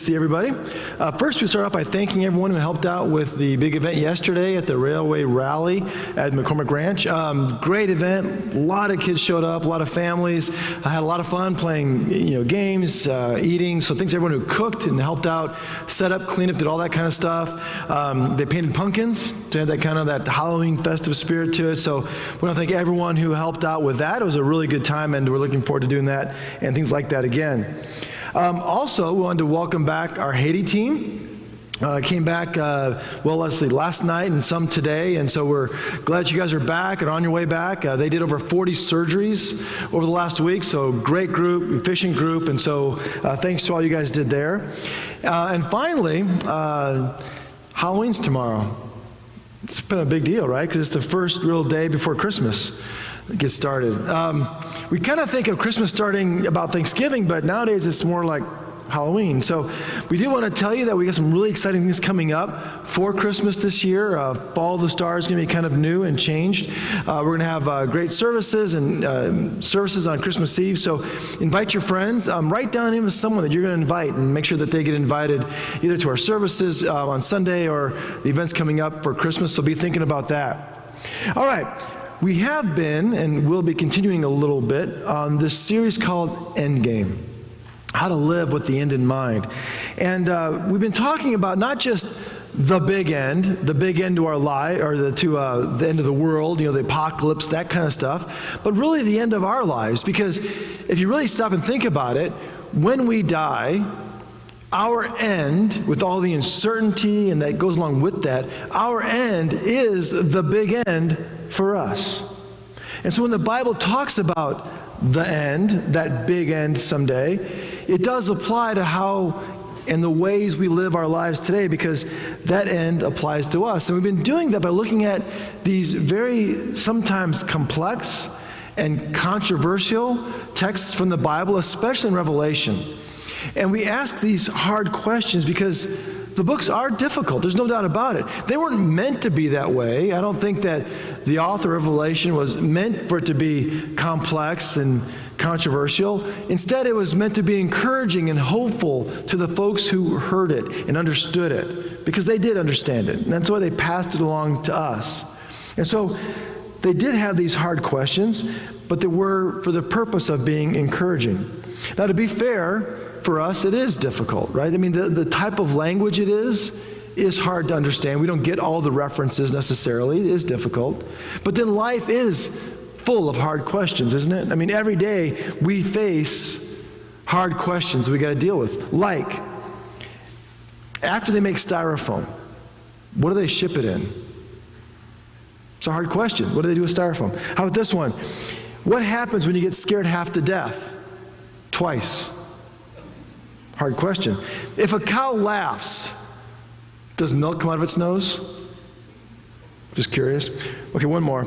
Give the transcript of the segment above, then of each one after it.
see everybody. First, we start off by thanking everyone who helped out with the big event yesterday at the Railway Rally at McCormick Ranch. Great event. A lot of kids showed up, a lot of families. I had a lot of fun playing, games, eating. So thanks to everyone who cooked and helped out, set up, cleaned up, did all that kind of stuff. They painted pumpkins to have that Halloween festive spirit to it. So we want to thank everyone who helped out with that. It was a really good time, and we're looking forward to doing that and things like that again. Also, we wanted to welcome back our Haiti team. Came back, last night and some today, and so we're glad you guys are back and on your way back. They did over 40 surgeries over the last week, so great group, efficient group, and so thanks to all you guys did there. And finally, Halloween's tomorrow. It's been a big deal, right? Because it's the first real day before Christmas gets started. We kind of think of Christmas starting about Thanksgiving, but nowadays it's more like Halloween. So we do want to tell you that we got some really exciting things coming up for Christmas this year. Fall of the Stars is going to be kind of new and changed. We're going to have great services and services on Christmas Eve. So invite your friends. Write down even someone that you're going to invite and make sure that they get invited either to our services on Sunday or the events coming up for Christmas. So be thinking about that. All right. We have been and will be continuing a little bit on this series called Endgame. How to live with the end in mind. And we've been talking about not just the big end to our life, or the end of the world, the apocalypse, that kind of stuff, but really the end of our lives. Because if you really stop and think about it, when we die, our end, with all the uncertainty and that goes along with that, our end is the big end for us. And so when the Bible talks about the end, that big end someday, it does apply to how and the ways we live our lives today, because that end applies to us. And we've been doing that by looking at these very sometimes complex and controversial texts from the Bible, especially in Revelation. And we ask these hard questions because the books are difficult. There's no doubt about it. They weren't meant to be that way. I don't think that the author of Revelation was meant for it to be complex and controversial. Instead, it was meant to be encouraging and hopeful to the folks who heard it and understood it, because they did understand it. And that's why they passed it along to us. And so they did have these hard questions, but they were for the purpose of being encouraging. Now, to be fair, for us, it is difficult, right? I mean, the type of language it is hard to understand. We don't get all the references necessarily. It is difficult. But then life is full of hard questions, isn't it? I mean, every day we face hard questions we got to deal with. Like, after they make styrofoam, what do they ship it in? It's a hard question. What do they do with styrofoam? How about this one? What happens when you get scared half to death? Twice. Hard question. If a cow laughs, does milk come out of its nose? Just curious. Okay, one more.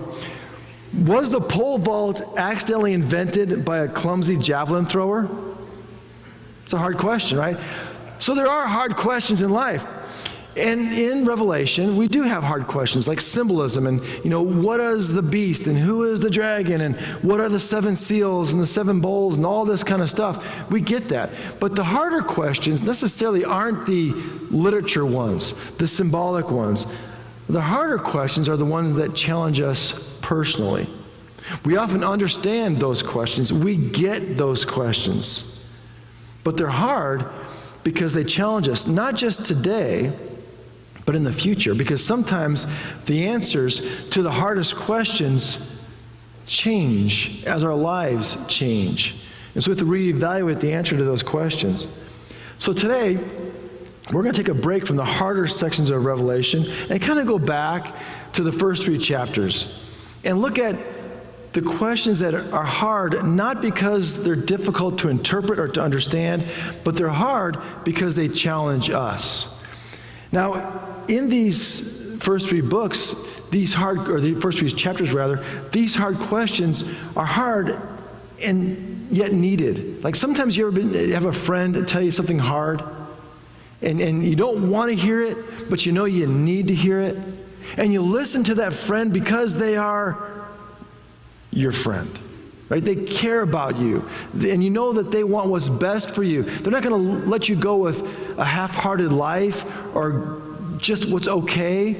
Was the pole vault accidentally invented by a clumsy javelin thrower? It's a hard question, right? So there are hard questions in life. And in Revelation, we do have hard questions like symbolism and, what is the beast and who is the dragon and what are the 7 seals and the 7 bowls and all this kind of stuff. We get that. But the harder questions necessarily aren't the literature ones, the symbolic ones. The harder questions are the ones that challenge us personally. We often understand those questions. We get those questions. But they're hard because they challenge us, not just today, but in the future, because sometimes the answers to the hardest questions change as our lives change. And so we have to reevaluate the answer to those questions. So today, we're going to take a break from the harder sections of Revelation and kind of go back to the first 3 chapters and look at the questions that are hard, not because they're difficult to interpret or to understand, but they're hard because they challenge us. Now, in these first 3 books, the first 3 chapters rather, these hard questions are hard and yet needed. Like sometimes you have a friend tell you something hard, and you don't want to hear it, but you know you need to hear it, and you listen to that friend because they are your friend. right? They care about you, and you know that they want what's best for you. They're not going to let you go with a half-hearted life or just what's okay.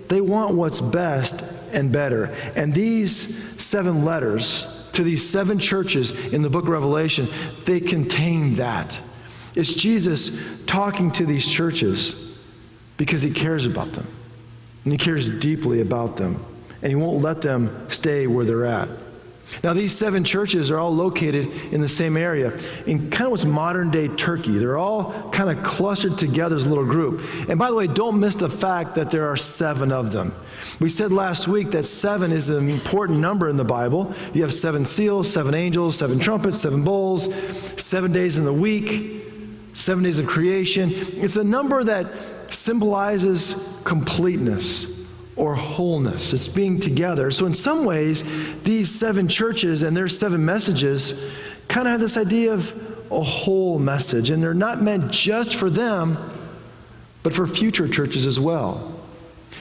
They want what's best and better. And these 7 letters to these 7 churches in the book of Revelation, they contain that. It's Jesus talking to these churches because he cares about them. And he cares deeply about them. And he won't let them stay where they're at. Now, these 7 churches are all located in the same area, in kind of what's modern-day Turkey. They're all kind of clustered together as a little group. And by the way, don't miss the fact that there are 7 of them. We said last week that 7 is an important number in the Bible. You have 7 seals, 7 angels, 7 trumpets, 7 bowls, 7 days in the week, 7 days of creation. It's a number that symbolizes completeness or wholeness. It's being together. So in some ways, these 7 churches and their 7 messages kind of have this idea of a whole message. And they're not meant just for them, but for future churches as well.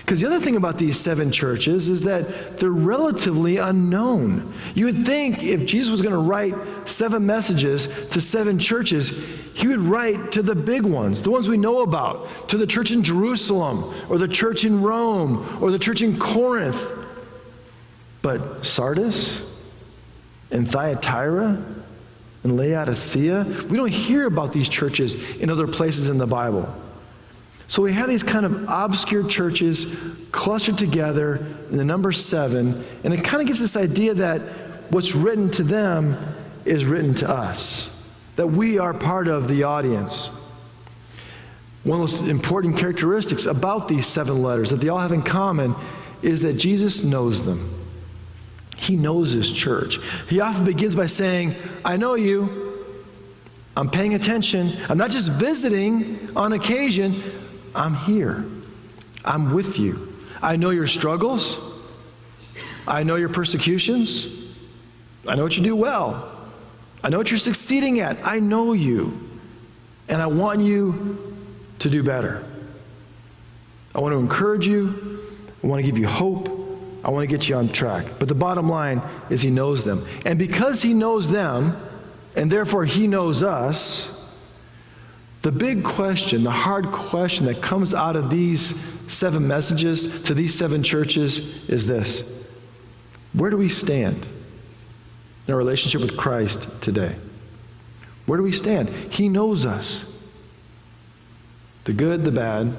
Because the other thing about these 7 churches is that they're relatively unknown. You would think if Jesus was going to write 7 messages to 7 churches, he would write to the big ones, the ones we know about, to the church in Jerusalem, or the church in Rome, or the church in Corinth. But Sardis, and Thyatira, and Laodicea, we don't hear about these churches in other places in the Bible. So we have these kind of obscure churches clustered together in the number 7, and it kind of gives this idea that what's written to them is written to us, that we are part of the audience. One of the most important characteristics about these 7 letters that they all have in common is that Jesus knows them. He knows his church. He often begins by saying, I know you. I'm paying attention. I'm not just visiting on occasion. I'm here. I'm with you. I know your struggles. I know your persecutions. I know what you do well. I know what you're succeeding at. I know you. And I want you to do better. I want to encourage you. I want to give you hope. I want to get you on track. But the bottom line is he knows them. And because he knows them, and therefore he knows us, the big question, the hard question that comes out of these 7 messages to these 7 churches is this: where do we stand in our relationship with Christ today? Where do we stand? He knows us. The good, the bad,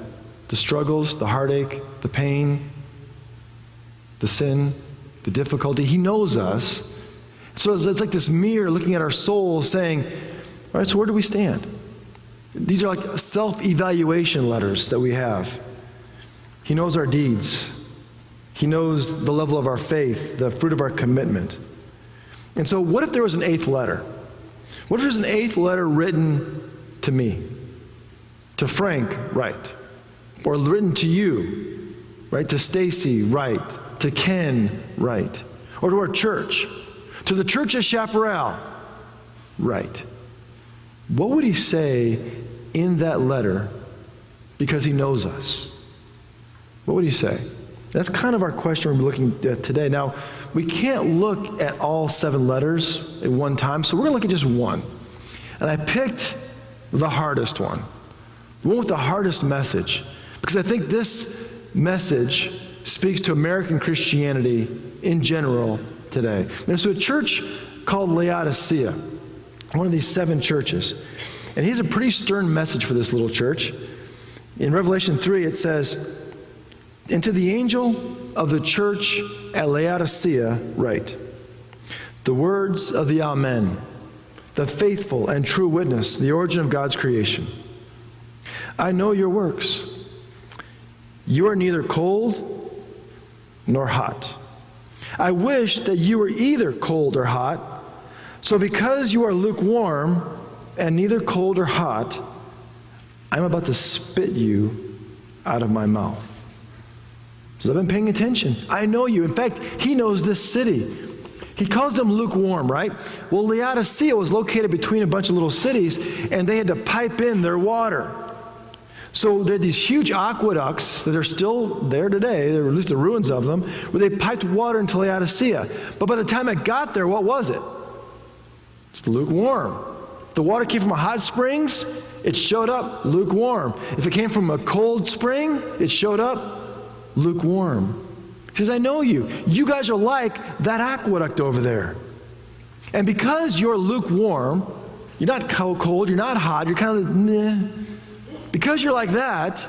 the struggles, the heartache, the pain, the sin, the difficulty. He knows us. So it's like this mirror looking at our soul saying, all right, so where do we stand? These are like self-evaluation letters that we have. He knows our deeds. He knows the level of our faith, the fruit of our commitment. And so what if there was an 8th letter? What if there's an 8th letter written to me? To Frank, right? Or written to you, right? To Stacy, right? To Ken, right? Or to our church? To the church at Chaparral, right? What would he say in that letter because he knows us? What would he say? That's kind of our question we're looking at today. Now, we can't look at all 7 letters at one time, so we're going to look at just one. And I picked the hardest one, the one with the hardest message, because I think this message speaks to American Christianity in general today. And so a church called Laodicea, one of these 7 churches. And he has a pretty stern message for this little church. In Revelation 3, it says, and to the angel of the church at Laodicea write, the words of the Amen, the faithful and true witness, the origin of God's creation. I know your works. You are neither cold nor hot. I wish that you were either cold or hot. So because you are lukewarm and neither cold or hot, I'm about to spit you out of my mouth. So I've been paying attention. I know you. In fact, he knows this city. He calls them lukewarm, right? Well, Laodicea was located between a bunch of little cities, and they had to pipe in their water. So there are these huge aqueducts that are still there today, or at least the ruins of them, where they piped water into Laodicea. But by the time it got there, what was it? It's lukewarm. If the water came from a hot springs, it showed up lukewarm. If it came from a cold spring, it showed up lukewarm. He says, I know you. You guys are like that aqueduct over there. And because you're lukewarm, you're not cold, you're not hot, you're kind of meh. Because you're like that,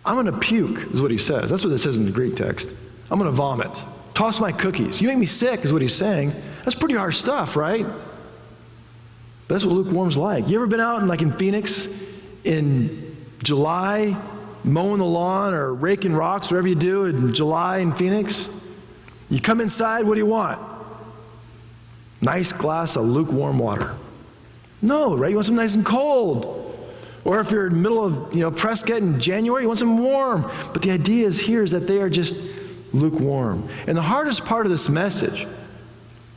I'm going to puke, is what he says. That's what it says in the Greek text. I'm going to vomit. Toss my cookies. You make me sick, is what he's saying. That's pretty harsh stuff, right? But that's what lukewarm's like. You ever been out in Phoenix in July, mowing the lawn or raking rocks, whatever you do in July in Phoenix? You come inside, what do you want? Nice glass of lukewarm water. No, right? You want something nice and cold. Or if you're in the middle of, Prescott in January, you want something warm. But the idea here is that they are just lukewarm. And the hardest part of this message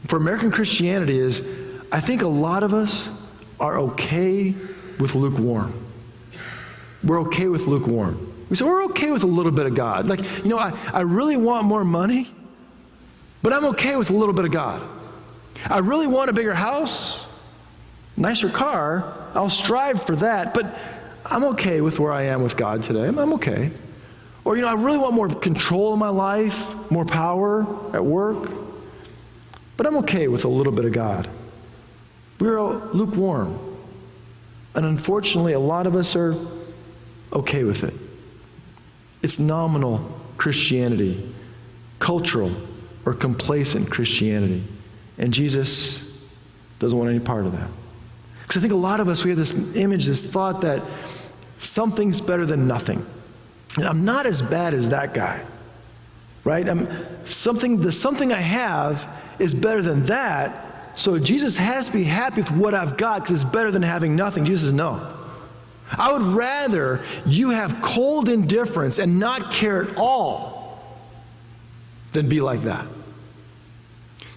for American Christianity is, I think a lot of us are okay with lukewarm. We're okay with lukewarm. We say, we're okay with a little bit of God. I really want more money, but I'm okay with a little bit of God. I really want a bigger house, nicer car. I'll strive for that, but I'm okay with where I am with God today. I'm okay. Or, I really want more control in my life, more power at work, but I'm okay with a little bit of God. We're lukewarm. And unfortunately, a lot of us are okay with it. It's nominal Christianity, cultural or complacent Christianity. And Jesus doesn't want any part of that. Because I think a lot of us, we have this image, this thought that something's better than nothing. And I'm not as bad as that guy, right? The something I have is better than that, so Jesus has to be happy with what I've got because it's better than having nothing. Jesus says, no. I would rather you have cold indifference and not care at all than be like that.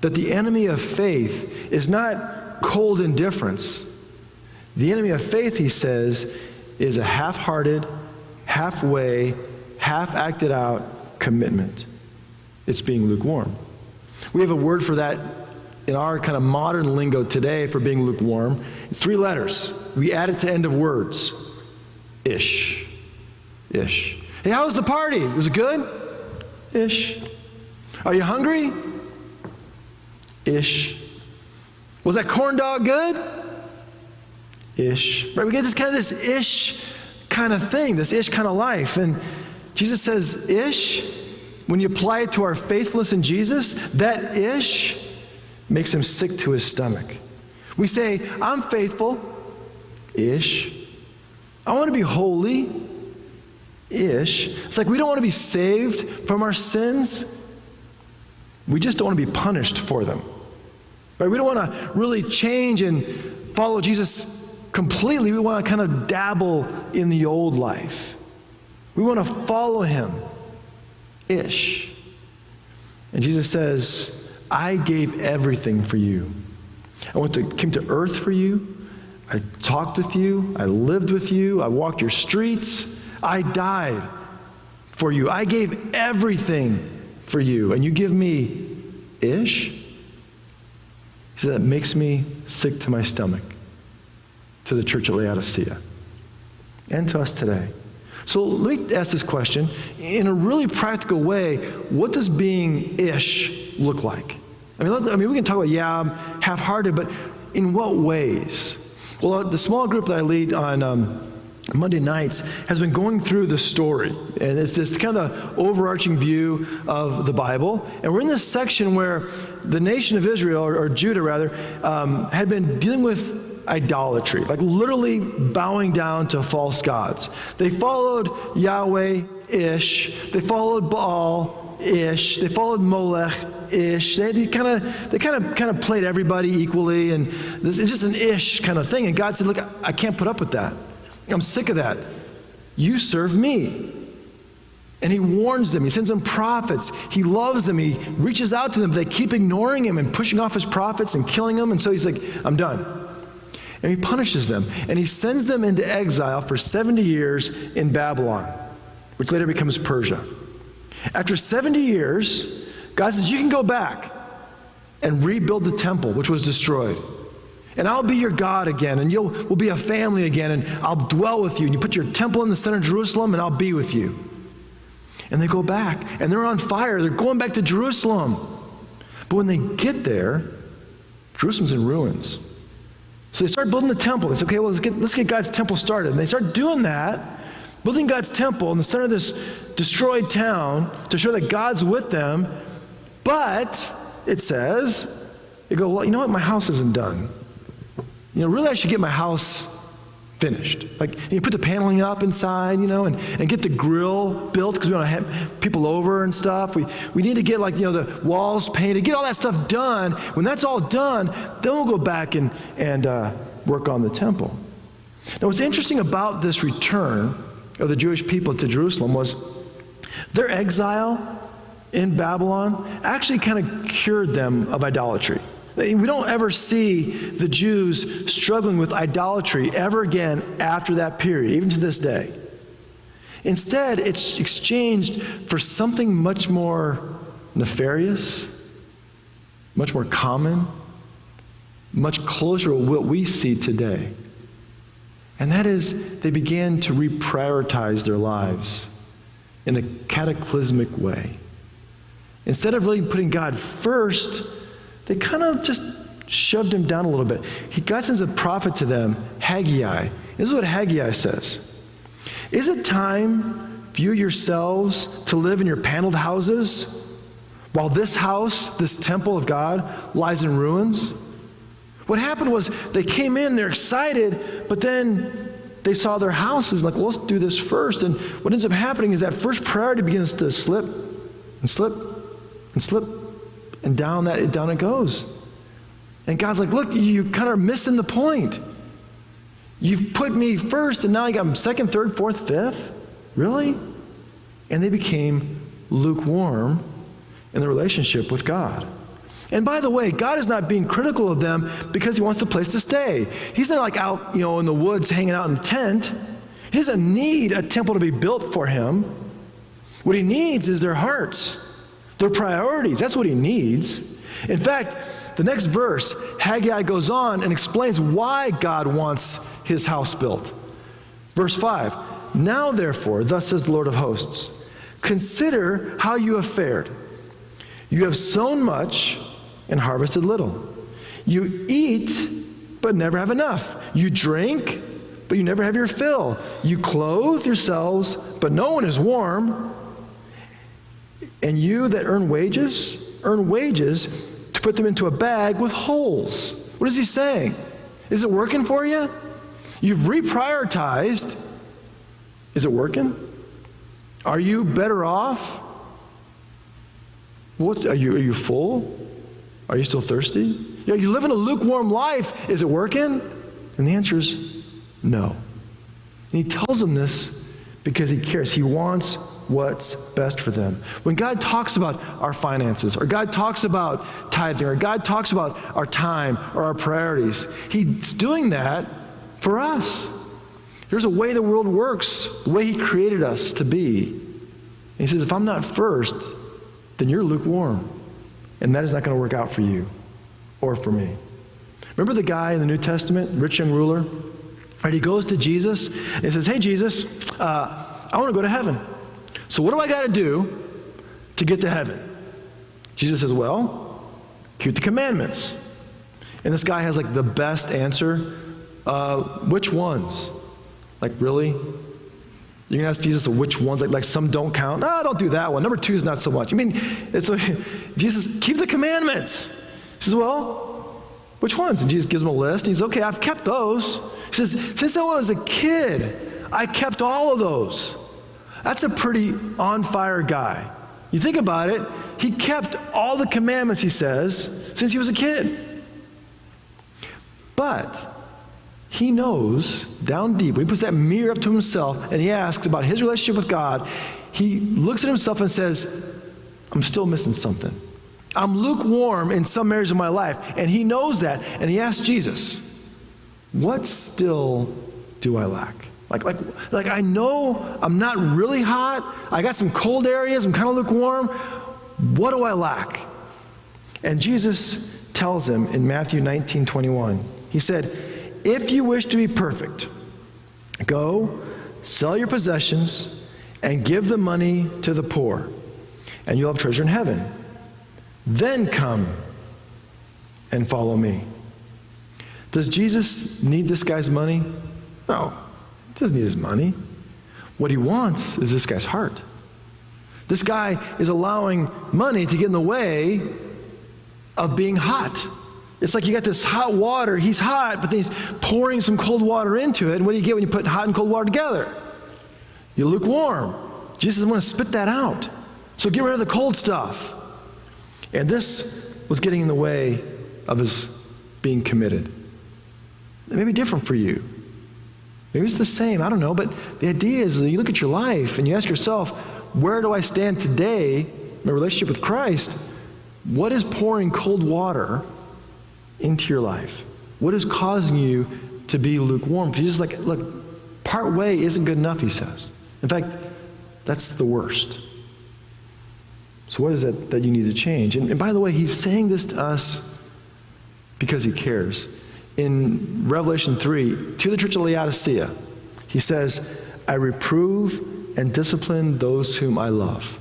That the enemy of faith is not cold indifference. The enemy of faith, he says, is a half-hearted, halfway, half-acted out commitment. It's being lukewarm. We have a word for that in our kind of modern lingo today for being lukewarm. It's 3 letters. We add it to end of words. Ish. Ish. Hey, how was the party? Was it good? Ish. Are you hungry? Ish. Was that corn dog good? Ish. Right? We get this ish kind of thing, this ish kind of life. And Jesus says, ish, when you apply it to our faithfulness in Jesus, that ish makes him sick to his stomach. We say, I'm faithful, ish. I want to be holy, ish. It's like we don't want to be saved from our sins. We just don't want to be punished for them. Right? We don't want to really change and follow Jesus completely. We want to kind of dabble in the old life. We want to follow him, ish. And Jesus says, I gave everything for you. Came to earth for you. I talked with you. I lived with you. I walked your streets. I died for you. I gave everything for you. And you give me ish? He said, that makes me sick to my stomach, to the church at Laodicea and to us today. So let me ask this question. In a really practical way, what does being ish look like? I mean, we can talk about, I'm half-hearted, but in what ways? Well, the small group that I lead on Monday nights has been going through the story. And it's this kind of the overarching view of the Bible. And we're in this section where the nation of Israel, or Judah rather, had been dealing with idolatry, like literally bowing down to false gods. They followed Yahweh-ish. They followed Baal-ish. They followed Molech-ish. They kind of played everybody equally, and it's just an ish kind of thing. And God said, look, I can't put up with that. I'm sick of that. You serve me. And he warns them. He sends them prophets. He loves them. He reaches out to them. But they keep ignoring him and pushing off his prophets and killing them. And so he's like, I'm done. And he punishes them. And he sends them into exile for 70 years in Babylon, which later becomes Persia. After 70 years, God says, you can go back. and rebuild the temple, which was destroyed. And I'll be your God again, and we'll be a family again, and I'll dwell with you. And you put your temple in the center of Jerusalem, and I'll be with you. And they go back, and they're on fire. They're going back to Jerusalem. But when they get there, Jerusalem's in ruins. So they start building the temple. They say, okay, well, let's get God's temple started. And they start doing that, building God's temple in the center of this destroyed town to show that God's with them. But it says, they go, well, you know what? My house isn't done. Really I should get my house finished. Like, you put the paneling up inside, and get the grill built because we want to have people over and stuff. We need to get the walls painted, get all that stuff done. When that's all done, then we'll go back and work on the temple. Now, what's interesting about this return of the Jewish people to Jerusalem was their exile in Babylon actually kind of cured them of idolatry. We don't ever see the Jews struggling with idolatry ever again after that period, even to this day. Instead, it's exchanged for something much more nefarious, much more common, much closer to what we see today. And that is, they began to reprioritize their lives in a cataclysmic way. Instead of really putting God first, they kind of just shoved him down a little bit. God sends a prophet to them, Haggai. This is what Haggai says. Is it time for you yourselves to live in your paneled houses while this house, this temple of God, lies in ruins? What happened was they came in, they're excited, but then they saw their houses like, well, let's do this first. And what ends up happening is that first priority begins to slip and slip and slip. And down it goes. And God's like, look, you kind of missing the point. You've put me first, and now you got them second, third, fourth, fifth? Really? And they became lukewarm in their relationship with God. And by the way, God is not being critical of them because he wants a place to stay. He's not like out, in the woods hanging out in the tent. He doesn't need a temple to be built for him. What he needs is their hearts. Their priorities, that's what he needs. In fact, the next verse, Haggai goes on and explains why God wants his house built. Verse 5, now therefore, thus says the Lord of hosts, consider how you have fared. You have sown much and harvested little. You eat, but never have enough. You drink, but you never have your fill. You clothe yourselves, but no one is warm. And you that earn wages to put them into a bag with holes. What is he saying? Is it working for you? You've reprioritized. Is it working? Are you better off? Are you full? Are you still thirsty? You live in a lukewarm life. Is it working? And the answer is no. And he tells them this because he cares. He wants what's best for them. When God talks about our finances, or God talks about tithing, or God talks about our time or our priorities, he's doing that for us. There's a way the world works, the way he created us to be. And he says, if I'm not first, then you're lukewarm. And that is not going to work out for you or for me. Remember the guy in the New Testament, rich young ruler? Right, he goes to Jesus and he says, hey, Jesus, I want to go to heaven. So what do I got to do to get to heaven? Jesus says, well, keep the commandments. And this guy has the best answer. Which ones? Really? You're going to ask Jesus which ones? Like some don't count? No, don't do that one. Number 2 is not so much. Jesus, keep the commandments. He says, well, which ones? And Jesus gives him a list. And he's, okay, I've kept those. He says, since I was a kid, I kept all of those. That's a pretty on-fire guy. You think about it, he kept all the commandments, he says, since he was a kid. But he knows down deep, when he puts that mirror up to himself and he asks about his relationship with God, he looks at himself and says, I'm still missing something. I'm lukewarm in some areas of my life. And he knows that. And he asks Jesus, what still do I lack? Like I know I'm not really hot. I got some cold areas. I'm kind of lukewarm. What do I lack? And Jesus tells him in Matthew 19:21, he said, if you wish to be perfect, go, sell your possessions, and give the money to the poor, and you'll have treasure in heaven. Then come and follow me. Does Jesus need this guy's money? No, he doesn't need his money. What he wants is this guy's heart. This guy is allowing money to get in the way of being hot. It's like you got this hot water, he's hot, but then he's pouring some cold water into it. And what do you get when you put hot and cold water together? You're lukewarm. Jesus doesn't want to spit that out. So get rid of the cold stuff. And this was getting in the way of his being committed. It may be different for you. Maybe it's the same, I don't know. But the idea is that you look at your life and you ask yourself, where do I stand today in my relationship with Christ? What is pouring cold water into your life? What is causing you to be lukewarm? Because you're just like, look, part way isn't good enough, he says. In fact, that's the worst. So what is it that you need to change? And by the way, he's saying this to us because he cares. In Revelation 3, to the church of Laodicea, he says, I reprove and discipline those whom I love.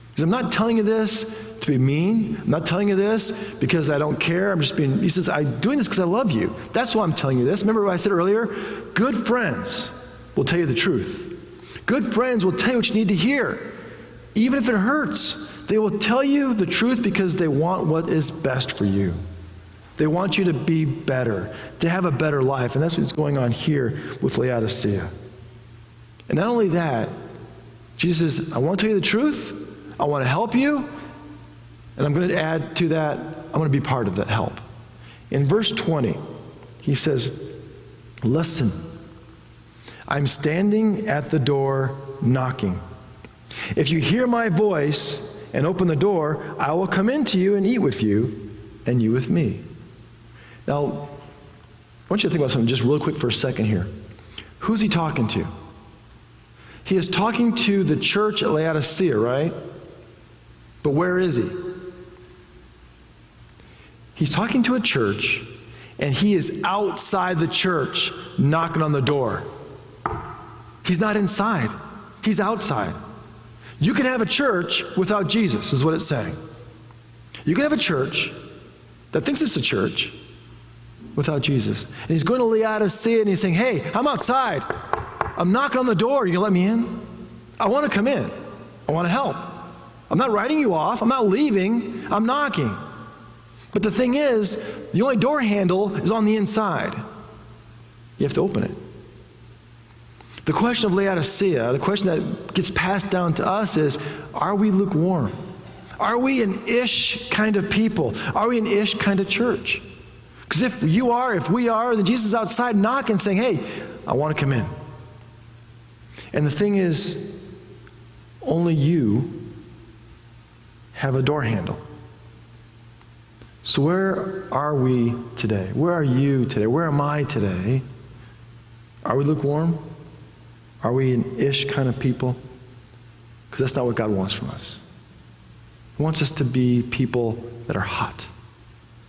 Because I'm not telling you this to be mean. I'm not telling you this because I don't care. I'm just being, he says, I'm doing this because I love you. That's why I'm telling you this. Remember what I said earlier? Good friends will tell you the truth. Good friends will tell you what you need to hear. Even if it hurts, they will tell you the truth because they want what is best for you. They want you to be better, to have a better life. And that's what's going on here with Laodicea. And not only that, Jesus says, I want to tell you the truth. I want to help you. And I'm going to add to that, I'm going to be part of that help. In verse 20, he says, listen, I'm standing at the door knocking. If you hear my voice and open the door, I will come into you and eat with you, and you with me. Now, I want you to think about something just real quick for a second here. Who's he talking to? He is talking to the church at Laodicea, right? But where is he? He's talking to a church, and he is outside the church knocking on the door. He's not inside. He's outside. You can have a church without Jesus, is what it's saying. You can have a church that thinks it's a church without Jesus. And he's going to Laodicea and he's saying, hey, I'm outside. I'm knocking on the door. You gonna let me in? I want to come in. I want to help. I'm not writing you off. I'm not leaving. I'm knocking. But the thing is, the only door handle is on the inside. You have to open it. The question of Laodicea, the question that gets passed down to us is, are we lukewarm? Are we an ish kind of people? Are we an ish kind of church? Because if we are, then Jesus is outside knocking saying, hey, I want to come in. And the thing is, only you have a door handle. So where are we today? Where are you today? Where am I today? Are we lukewarm? Are we an ish kind of people? Because that's not what God wants from us. He wants us to be people that are hot,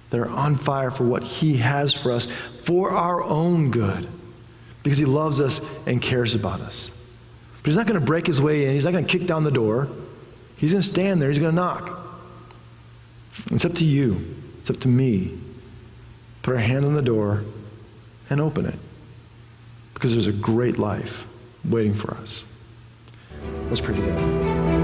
that are on fire for what he has for us, for our own good, because he loves us and cares about us. But he's not going to break his way in. He's not going to kick down the door. He's going to stand there. He's going to knock. It's up to you. It's up to me. Put our hand on the door and open it, because there's a great life waiting for us. Let's pray together.